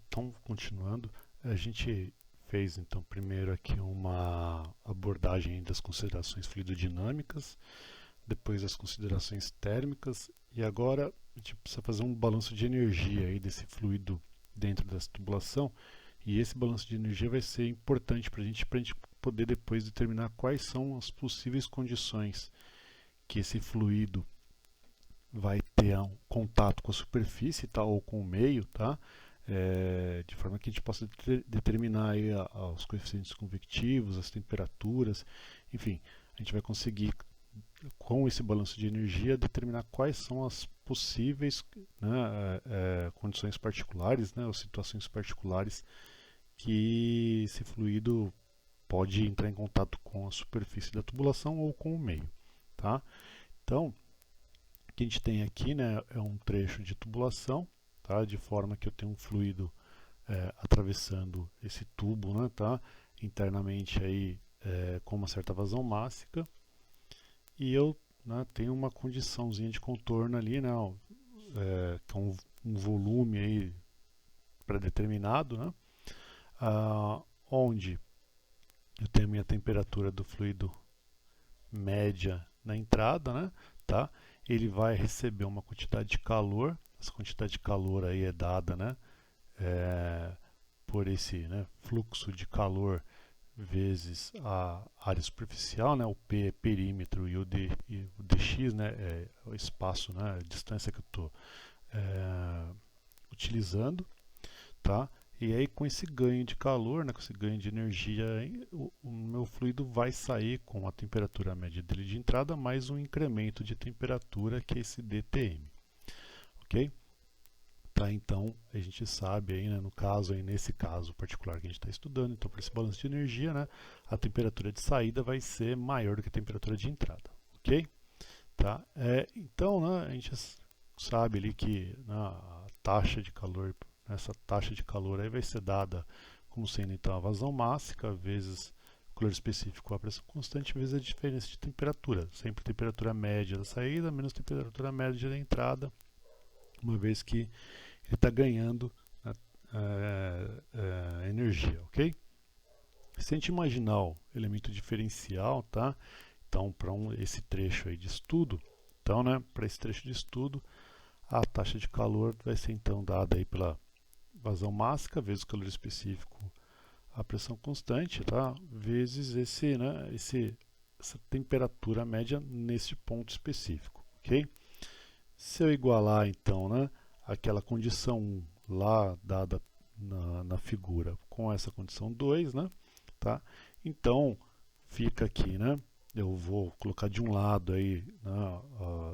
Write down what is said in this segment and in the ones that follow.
Então, continuando, a gente fez então primeiro aqui uma abordagem das considerações fluidodinâmicas, depois as considerações térmicas e agora a gente precisa fazer um balanço de energia aí desse fluido dentro dessa tubulação, e esse balanço de energia vai ser importante para a gente poder depois determinar quais são as possíveis condições que esse fluido vai ter um contato com a superfície, tá, ou com o meio, tá, de forma que a gente possa determinar aí os coeficientes convectivos, as temperaturas, enfim, a gente vai conseguir, com esse balanço de energia, determinar quais são as possíveis, né, condições particulares, né, ou situações particulares que esse fluido pode entrar em contato com a superfície da tubulação ou com o meio. Tá? Então, o que a gente tem aqui, né, é um trecho de tubulação, tá? De forma que eu tenho um fluido atravessando esse tubo, né, tá? Internamente aí, com uma certa vazão mássica, e eu, né, tenho uma condiçãozinha de contorno ali, né, que é um volume aí pré-determinado, né, onde eu tenho a minha temperatura do fluido média na entrada, né, tá? Ele vai receber uma quantidade de calor, essa quantidade de calor aí é dada, né, por esse, né, fluxo de calor vezes a área superficial, né, o P é perímetro e o dx, né, é o espaço, né, a distância que eu estou utilizando, tá? E aí com esse ganho de calor, né, com esse ganho de energia, o meu fluido vai sair com a temperatura média dele de entrada mais um incremento de temperatura que é esse dTm, ok? Tá, então a gente sabe aí, né, no caso aí, nesse caso particular que a gente está estudando, então para esse balanço de energia, né, a temperatura de saída vai ser maior do que a temperatura de entrada, ok? Tá? Então, né, a gente sabe ali que, né, a taxa de calor, essa taxa de calor aí vai ser dada como sendo então a vazão mássica vezes o calor específico a pressão constante vezes a diferença de temperatura, sempre temperatura média da saída menos temperatura média da entrada, uma vez que ele está ganhando, né, energia, ok? Se a gente imaginar o elemento diferencial, tá? Então, para esse trecho aí de estudo, então, né, para esse trecho de estudo, a taxa de calor vai ser então dada aí pela vazão mássica vezes o calor específico a pressão constante, tá? Vezes essa temperatura média nesse ponto específico, ok? Se eu igualar então, né, aquela condição 1 lá dada na figura com essa condição 2, né, tá? Então fica aqui, né? Eu vou colocar de um lado aí, né,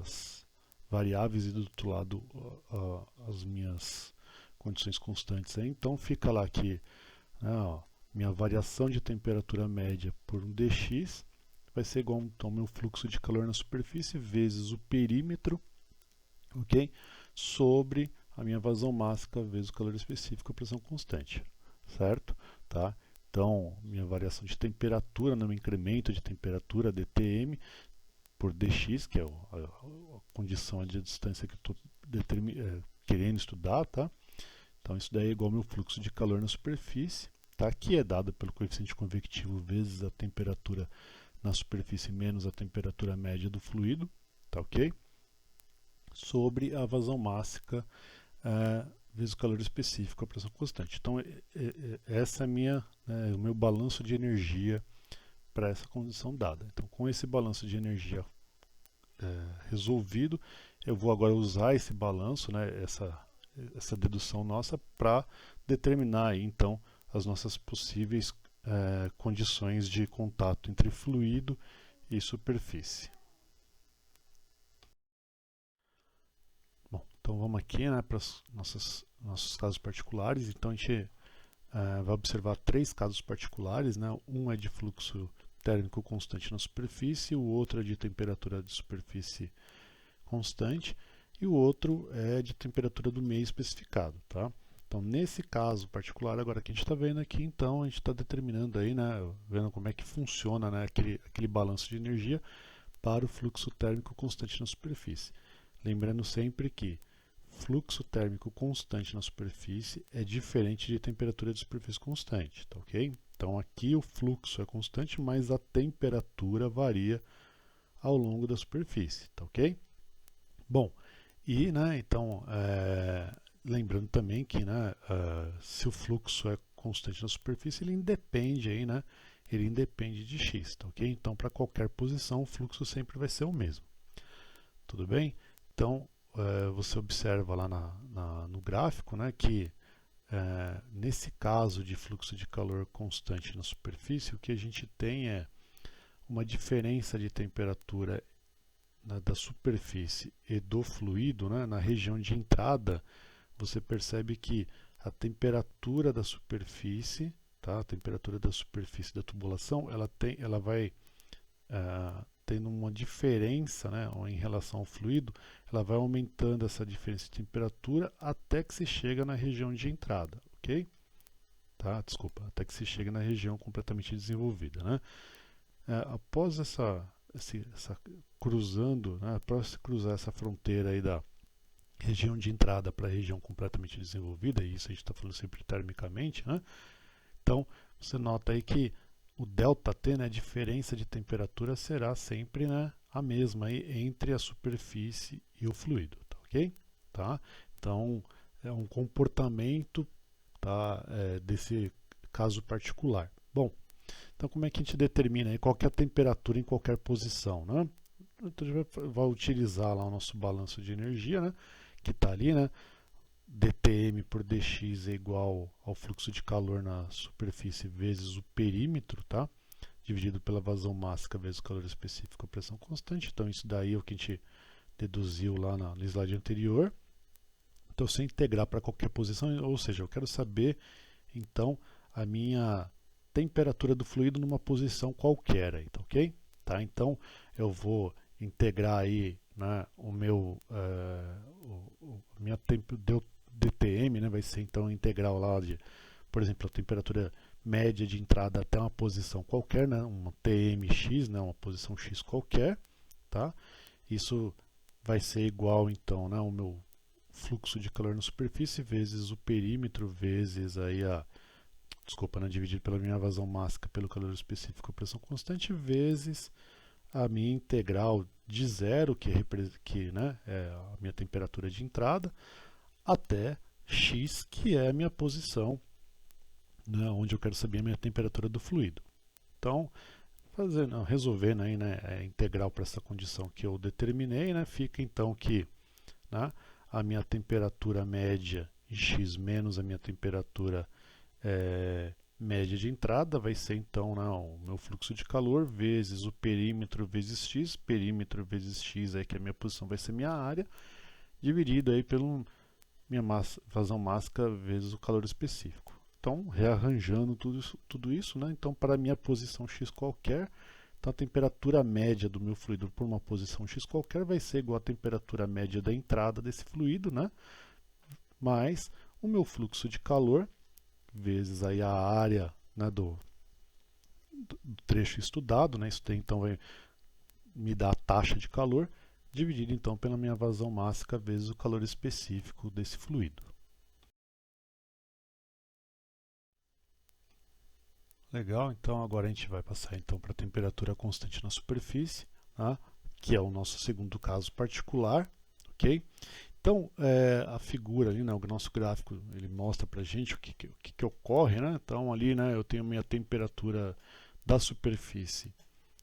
as variáveis e do outro lado as minhas condições constantes aí. Então fica lá que, né, minha variação de temperatura média por um dx vai ser igual então ao meu fluxo de calor na superfície vezes o perímetro, ok? Sobre a minha vazão mássica vezes o calor específico a pressão constante, certo? Tá? Então, minha variação de temperatura, no meu incremento de temperatura, dTm, por dx, que é a condição de distância que eu estou querendo estudar, tá? Então, isso daí é igual ao meu fluxo de calor na superfície, tá? Que é dado pelo coeficiente convectivo vezes a temperatura na superfície menos a temperatura média do fluido, tá ok? Sobre a vazão mássica vezes o calor específico, a pressão constante. Então, essa é o meu balanço de energia para essa condição dada. Então, com esse balanço de energia resolvido, eu vou agora usar esse balanço, né, essa dedução nossa, para determinar aí, então, as nossas possíveis condições de contato entre fluido e superfície. Bom, então vamos aqui, né, para os nossos casos particulares. Então a gente vai observar três casos particulares, né? Um é de fluxo térmico constante na superfície, o outro é de temperatura de superfície constante e o outro é de temperatura do meio especificado, tá? Então nesse caso particular agora que a gente está vendo aqui, então a gente está determinando aí, né, vendo como é que funciona, né, aquele balanço de energia para o fluxo térmico constante na superfície. Lembrando sempre que fluxo térmico constante na superfície é diferente de temperatura de superfície constante, tá ok? Então aqui o fluxo é constante, mas a temperatura varia ao longo da superfície, tá ok? Bom, e né, então, lembrando também que né, se o fluxo é constante na superfície, ele independe aí, né? Ele independe de x, tá ok? Então, para qualquer posição, o fluxo sempre vai ser o mesmo. Tudo bem? Então, você observa lá no gráfico, né, que nesse caso de fluxo de calor constante na superfície, o que a gente tem é uma diferença de temperatura da superfície e do fluido, né, na região de entrada. Você percebe que a temperatura da superfície, tá, a temperatura da superfície da tubulação, ela vai tendo uma diferença, né, em relação ao fluido, ela vai aumentando essa diferença de temperatura até que se chega na região de entrada, ok? Tá? Desculpa, até que se chega na região completamente desenvolvida, né? Após essa cruzando, né, após cruzar essa fronteira aí da região de entrada para a região completamente desenvolvida, e isso a gente está falando sempre termicamente, né? Então, você nota aí que o ΔT, né, a diferença de temperatura, será sempre, né, a mesma aí entre a superfície e o fluido, tá ok? Tá? Então, é um comportamento, tá, desse caso particular. Bom, então como é que a gente determina aí qual que é a temperatura em qualquer posição, né? Então, a gente vai utilizar lá o nosso balanço de energia, né, que está ali, né? dTm por dx é igual ao fluxo de calor na superfície vezes o perímetro, tá? Dividido pela vazão máxima vezes o calor específico, a pressão constante. Então isso daí é o que a gente deduziu lá no slide anterior. Então se eu integrar para qualquer posição, ou seja, eu quero saber então a minha temperatura do fluido numa posição qualquer aí, tá ok? Tá? Então eu vou integrar aí, né, minha dTm, né, vai ser então integral lá de, por exemplo, a temperatura média de entrada até uma posição qualquer, né, uma tmx, né, uma posição x qualquer, tá? Isso vai ser igual então, né, o meu fluxo de calor na superfície vezes o perímetro vezes aí desculpa, né, dividido pela minha vazão máxima pelo calor específico, a pressão constante vezes a minha integral de zero, que né, é a minha temperatura de entrada, até x, que é a minha posição, né, onde eu quero saber a minha temperatura do fluido. Então, resolvendo aí, né, a integral para essa condição que eu determinei, né, fica então que, né, a minha temperatura média em x menos a minha temperatura média de entrada vai ser então, né, o meu fluxo de calor vezes o perímetro vezes x aí que a minha posição vai ser minha área, dividido aí pelo minha vazão máxima vezes o calor específico. Então, rearranjando tudo isso, né, então para a minha posição x qualquer, então a temperatura média do meu fluido por uma posição x qualquer vai ser igual à temperatura média da entrada desse fluido, né, mais o meu fluxo de calor vezes aí a área, né, do trecho estudado, né, isso então vai me dar a taxa de calor, dividido então pela minha vazão máxima vezes o calor específico desse fluido. Legal, então agora a gente vai passar então para a temperatura constante na superfície, tá? Que é o nosso segundo caso particular, ok? Então, a figura ali, né, o nosso gráfico, ele mostra para a gente o que ocorre, né? Então, ali, né, eu tenho a minha temperatura da superfície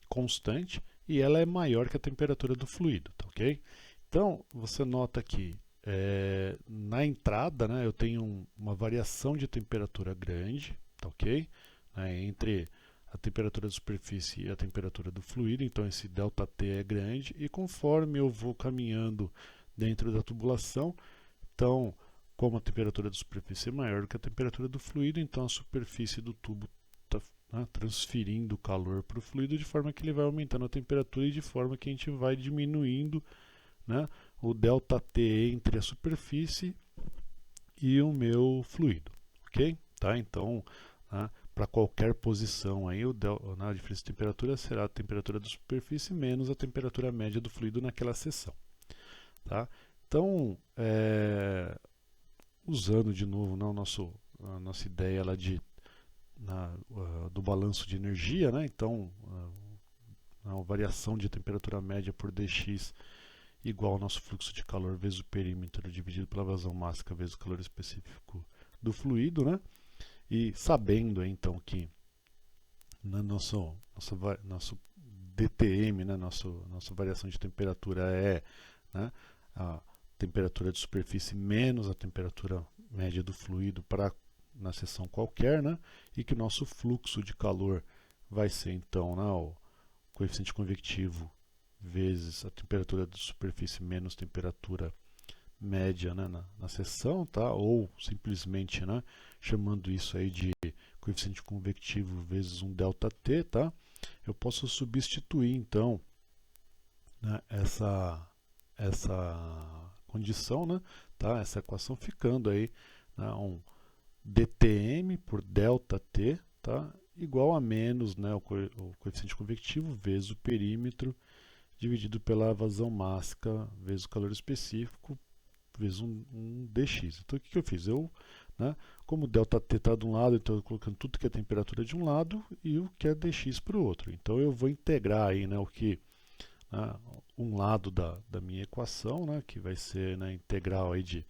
constante e ela é maior que a temperatura do fluido, tá ok? Então, você nota que na entrada, né, eu tenho uma variação de temperatura grande, tá ok? Entre a temperatura da superfície e a temperatura do fluido, então esse ΔT é grande, e conforme eu vou caminhando dentro da tubulação, então, como a temperatura da superfície é maior do que a temperatura do fluido, então a superfície do tubo está, né, transferindo calor para o fluido de forma que ele vai aumentando a temperatura e de forma que a gente vai diminuindo, né, o ΔT entre a superfície e o meu fluido, ok? Tá? Então, né, para qualquer posição aí, a diferença de temperatura será a temperatura da superfície menos a temperatura média do fluido naquela seção. Tá? Então, usando de novo, né, a nossa ideia lá do balanço de energia, né? Então, a variação de temperatura média por dx igual ao nosso fluxo de calor vezes o perímetro dividido pela vazão máxima vezes o calor específico do fluido, né? E sabendo então que na nosso DTM, né, nossa variação de temperatura é, né, a temperatura de superfície menos a temperatura média do fluido na seção qualquer, né, e que o nosso fluxo de calor vai ser então, né, o coeficiente convectivo vezes a temperatura de superfície menos temperatura média, né, na seção, tá? Ou simplesmente, né, chamando isso aí de coeficiente convectivo vezes um ΔT, tá? Eu posso substituir então, né, essa condição, né, tá? Essa equação ficando aí, né, um dTm por ΔT, tá? Igual a menos, né, o coeficiente convectivo vezes o perímetro dividido pela vazão máxima vezes o calor específico vezes um dx. Então o que eu fiz? Né, como o ΔT está de um lado, então eu estou colocando tudo que é temperatura de um lado e o que é dx para o outro. Então eu vou integrar aí, né, o que, né, um lado da minha equação, né, que vai ser, né, integral aí de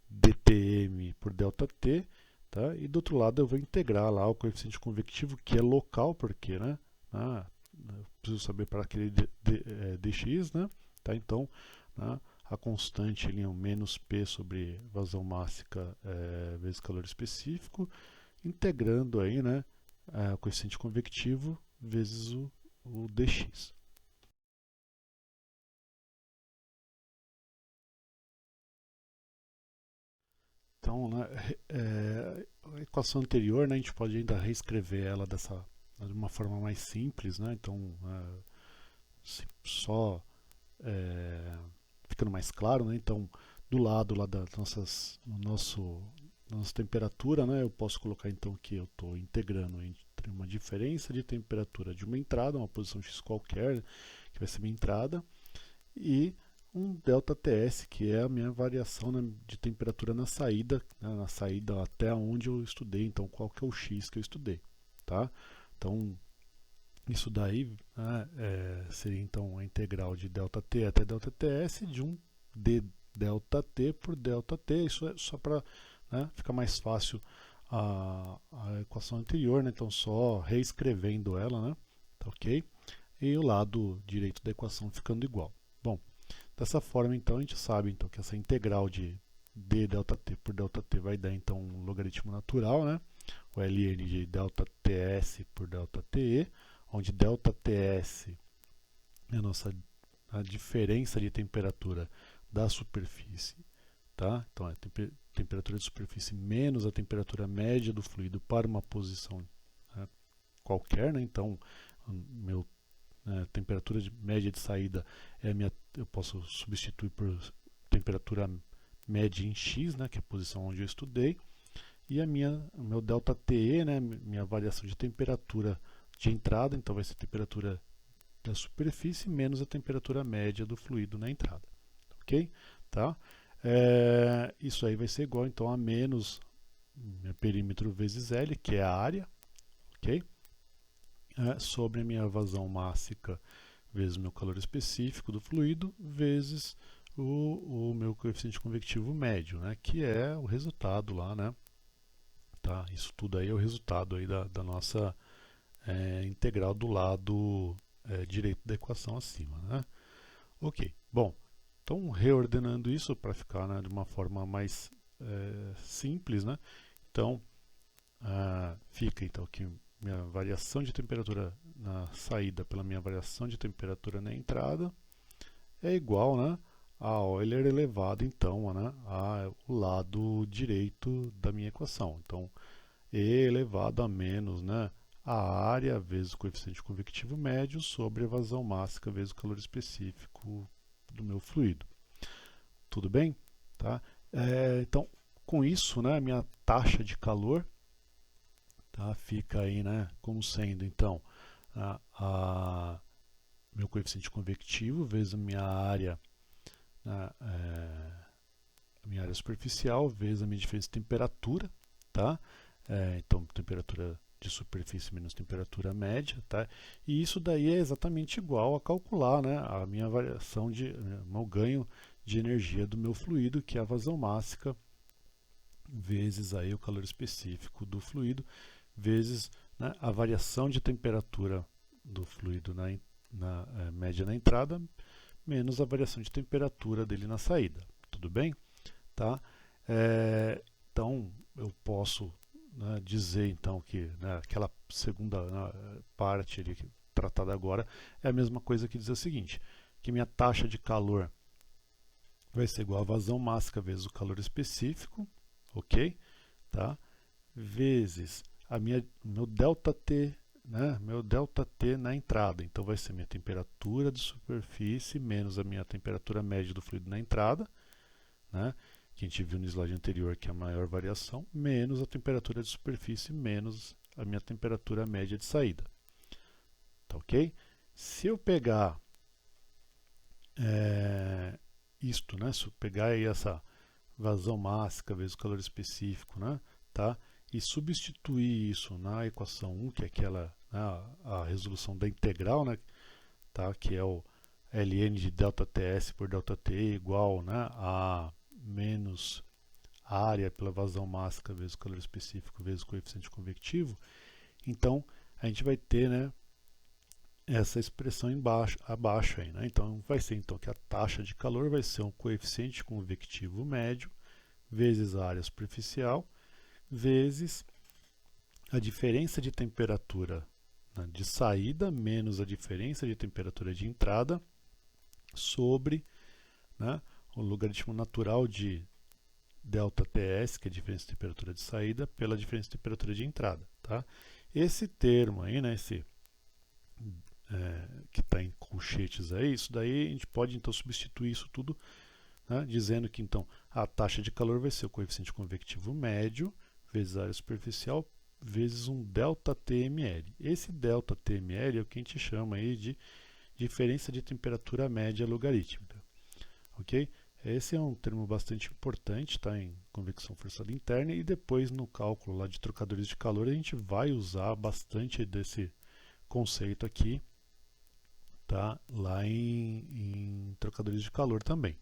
dTm por ΔT, tá? E do outro lado eu vou integrar lá o coeficiente convectivo que é local, porque, né, eu preciso saber para aquele dx, né? Tá? Então, né, a constante ali é o menos P sobre vazão máxima vezes calor específico, integrando aí, né, o coeficiente convectivo vezes o dx. Então, né, a equação anterior, né, a gente pode ainda reescrever ela de uma forma mais simples, né? Então, só ficando mais claro, né? Então, do lado lá da nossa temperatura, né? Eu posso colocar então que eu estou integrando entre uma diferença de temperatura de uma entrada, uma posição x qualquer, que vai ser minha entrada, e um ΔTS, que é a minha variação, né, de temperatura na saída, né, até onde eu estudei, então qual que é o x que eu estudei, tá? Então, isso daí, né, seria então a integral de ΔT até ΔTS de um dΔt por ΔT. Isso é só para, né, ficar mais fácil a equação anterior, né? Então só reescrevendo ela, né? Tá ok? E o lado direito da equação ficando igual. Bom, dessa forma então a gente sabe então que essa integral de dΔt por ΔT vai dar então um logaritmo natural, né? O ln de ΔTS por ΔTE, onde ΔTS é a diferença de temperatura da superfície, tá? Então é a temperatura de superfície menos a temperatura média do fluido para uma posição, né, qualquer, né? Então temperatura média de saída eu posso substituir por temperatura média em x, né, que é a posição onde eu estudei, e o meu ΔTE, né, minha variação de temperatura de entrada, então vai ser a temperatura da superfície menos a temperatura média do fluido na entrada, ok? Tá? Isso aí vai ser igual então a menos perímetro vezes L, que é a área, ok? Sobre a minha vazão máxima vezes o meu calor específico do fluido vezes o meu coeficiente convectivo médio, né, que é o resultado lá, né? Tá? Isso tudo aí é o resultado aí da nossa integral do lado direito da equação acima, né? Ok, bom, então reordenando isso para ficar, né, de uma forma mais simples, né? Então fica então que minha variação de temperatura na saída pela minha variação de temperatura na entrada é igual, né, a Euler elevado então, né, ao lado direito da minha equação. Então E elevado a menos, né, a área vezes o coeficiente convectivo médio sobre a vazão máxima vezes o calor específico do meu fluido. Tudo bem? Tá? Então, com isso, né, a minha taxa de calor, tá, fica aí, né, como sendo, então, meu coeficiente convectivo vezes a minha área, né, minha área superficial vezes a minha diferença de temperatura, tá? Então, temperatura de superfície menos temperatura média, tá? E isso daí é exatamente igual a calcular, né, a minha variação de meu ganho de energia do meu fluido, que é a vazão máxima vezes aí o calor específico do fluido, vezes, né, a variação de temperatura do fluido na média na entrada, menos a variação de temperatura dele na saída. Tudo bem? Tá? Então, eu posso, né, dizer então que, né, aquela segunda, né, parte ali, tratada agora é a mesma coisa que dizer o seguinte, que minha taxa de calor vai ser igual a vazão máxima vezes o calor específico, ok? Tá? Vezes meu ΔT, né? Meu ΔT na entrada. Então vai ser minha temperatura de superfície menos a minha temperatura média do fluido na entrada, né? Que a gente viu no slide anterior, que é a maior variação, menos a temperatura de superfície menos a minha temperatura média de saída. Tá ok? Se eu pegar isto, né? Se eu pegar aí essa vazão máxima vezes o calor específico, né? Tá? E substituir isso na equação 1, que é aquela, né, a resolução da integral, né? Tá? Que é o ln de ΔTS por ΔT igual, né, a menos a área pela vazão máxima vezes o calor específico vezes o coeficiente convectivo. Então, a gente vai ter, né, essa expressão abaixo aí, né? Então, vai ser então que a taxa de calor vai ser um coeficiente convectivo médio vezes a área superficial vezes a diferença de temperatura, né, de saída menos a diferença de temperatura de entrada sobre, né, o logaritmo natural de ΔTS, que é a diferença de temperatura de saída, pela diferença de temperatura de entrada. Tá? Esse termo aí, né, que está em colchetes aí, isso daí a gente pode então substituir isso tudo, né, dizendo que então a taxa de calor vai ser o coeficiente convectivo médio vezes a área superficial vezes um ΔTml. Esse ΔTml é o que a gente chama aí de diferença de temperatura média logarítmica. Ok? Esse é um termo bastante importante, tá, em convecção forçada interna, e depois no cálculo lá de trocadores de calor a gente vai usar bastante desse conceito aqui, tá, lá em trocadores de calor também.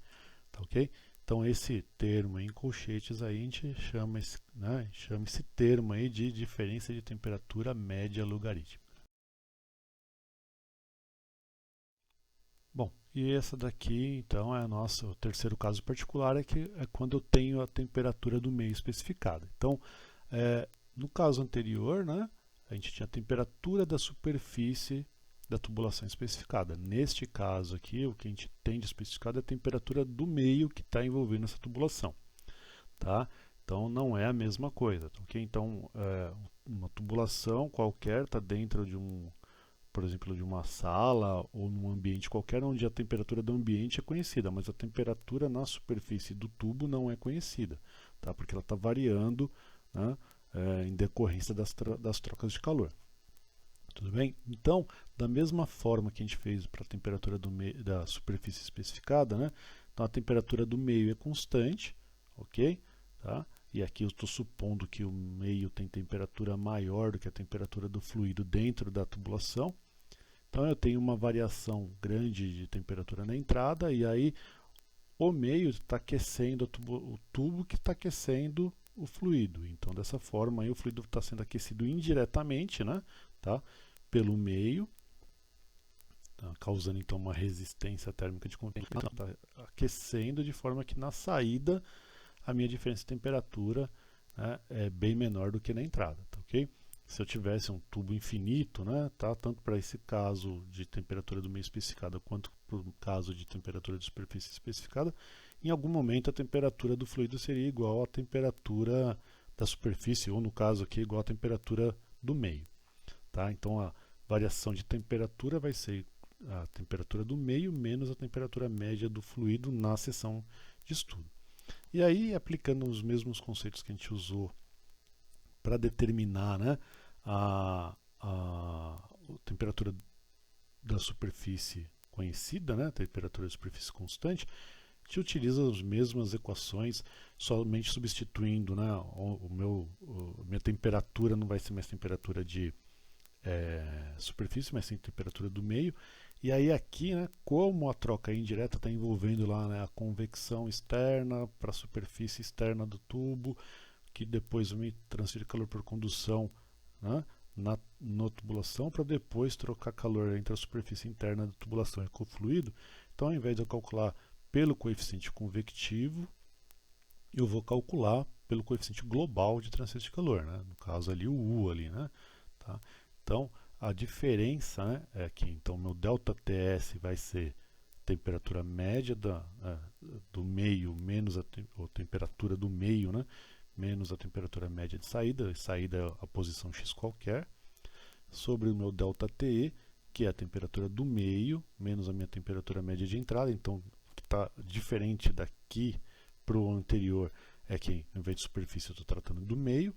Tá, ok? Então esse termo em colchetes aí a gente chama esse termo aí de diferença de temperatura média logarítmica. Bom, e essa daqui então é o terceiro caso particular, que é quando eu tenho a temperatura do meio especificada. Então, no caso anterior, né, a gente tinha a temperatura da superfície da tubulação especificada. Neste caso aqui, o que a gente tem de especificado é a temperatura do meio que está envolvendo essa tubulação. Tá? Então não é a mesma coisa. Okay? Então, uma tubulação qualquer está dentro de por exemplo, de uma sala ou num ambiente qualquer onde a temperatura do ambiente é conhecida, mas a temperatura na superfície do tubo não é conhecida, tá? Porque ela está variando, né, em decorrência das trocas de calor. Tudo bem? Então, da mesma forma que a gente fez para a temperatura da superfície especificada, né? Então a temperatura do meio é constante, ok? Tá? E aqui eu estou supondo que o meio tem temperatura maior do que a temperatura do fluido dentro da tubulação. Então eu tenho uma variação grande de temperatura na entrada e aí o meio está aquecendo o tubo que está aquecendo o fluido. Então dessa forma aí, o fluido está sendo aquecido indiretamente, né? Tá? Pelo meio, tá? Causando então uma resistência térmica de convecção. Então, está aquecendo de forma que na saída a minha diferença de temperatura, né, é bem menor do que na entrada, tá, ok? Se eu tivesse um tubo infinito, né, tá, tanto para esse caso de temperatura do meio especificada quanto para o caso de temperatura de superfície especificada, em algum momento a temperatura do fluido seria igual à temperatura da superfície, ou no caso aqui, igual à temperatura do meio. Tá? Então a variação de temperatura vai ser a temperatura do meio menos a temperatura média do fluido na seção de estudo. E aí, aplicando os mesmos conceitos que a gente usou para determinar, né, a temperatura da superfície conhecida, né, temperatura da superfície constante, gente utiliza as mesmas equações, somente substituindo, né, minha temperatura não vai ser mais temperatura de superfície, mas sim temperatura do meio. E aí aqui, né, como a troca indireta está envolvendo lá, né, a convecção externa para a superfície externa do tubo, que depois vai me transferir calor por condução, né, na tubulação, para depois trocar calor entre a superfície interna da tubulação e com o fluido. Então, ao invés de eu calcular pelo coeficiente convectivo, eu vou calcular pelo coeficiente global de transferência de calor, né? No caso ali o U ali, né? Tá? Então a diferença, né, é que então meu ΔTS vai ser temperatura média do meio menos a temperatura do meio, né, menos a temperatura média de saída é a posição x qualquer, sobre o meu ΔTE, que é a temperatura do meio menos a minha temperatura média de entrada. Então o que está diferente daqui para o anterior é que, ao invés de superfície, eu estou tratando do meio.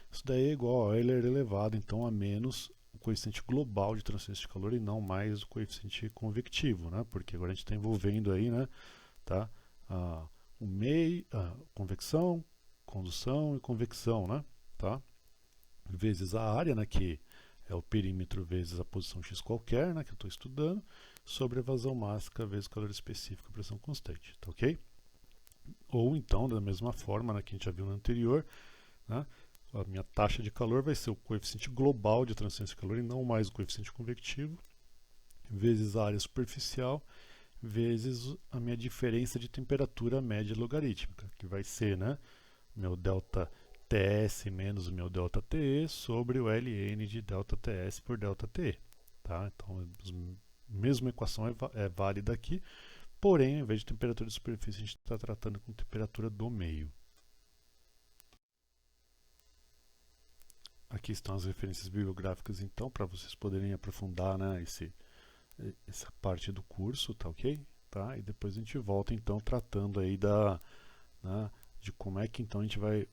Isso daí é igual a Euler elevado, então, a menos o coeficiente global de transferência de calor e não mais o coeficiente convectivo, né? Porque agora a gente está envolvendo aí, né, tá, o meio, convecção, condução e convecção, né, tá? Vezes a área, né, que é o perímetro vezes a posição x qualquer, né, que eu estou estudando, sobre a evasão máxima vezes o calor específico, pressão constante, tá ok? Ou então, da mesma forma, né, que a gente já viu no anterior, né, a minha taxa de calor vai ser o coeficiente global de transferência de calor e não mais o coeficiente convectivo, vezes a área superficial, vezes a minha diferença de temperatura média logarítmica, que vai ser, né, meu ΔTS menos o meu ΔTE sobre o Ln de ΔTS por ΔTE. Tá? Então, a mesma equação é válida aqui, porém, ao invés de temperatura de superfície, a gente está tratando com temperatura do meio. Aqui estão as referências bibliográficas, então, para vocês poderem aprofundar, né, essa parte do curso, tá ok? Tá? E depois a gente volta, então, tratando aí né, de como é que, então, a gente vai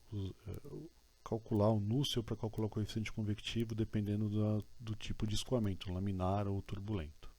calcular o núcleo para calcular o coeficiente convectivo, dependendo do tipo de escoamento, laminar ou turbulento.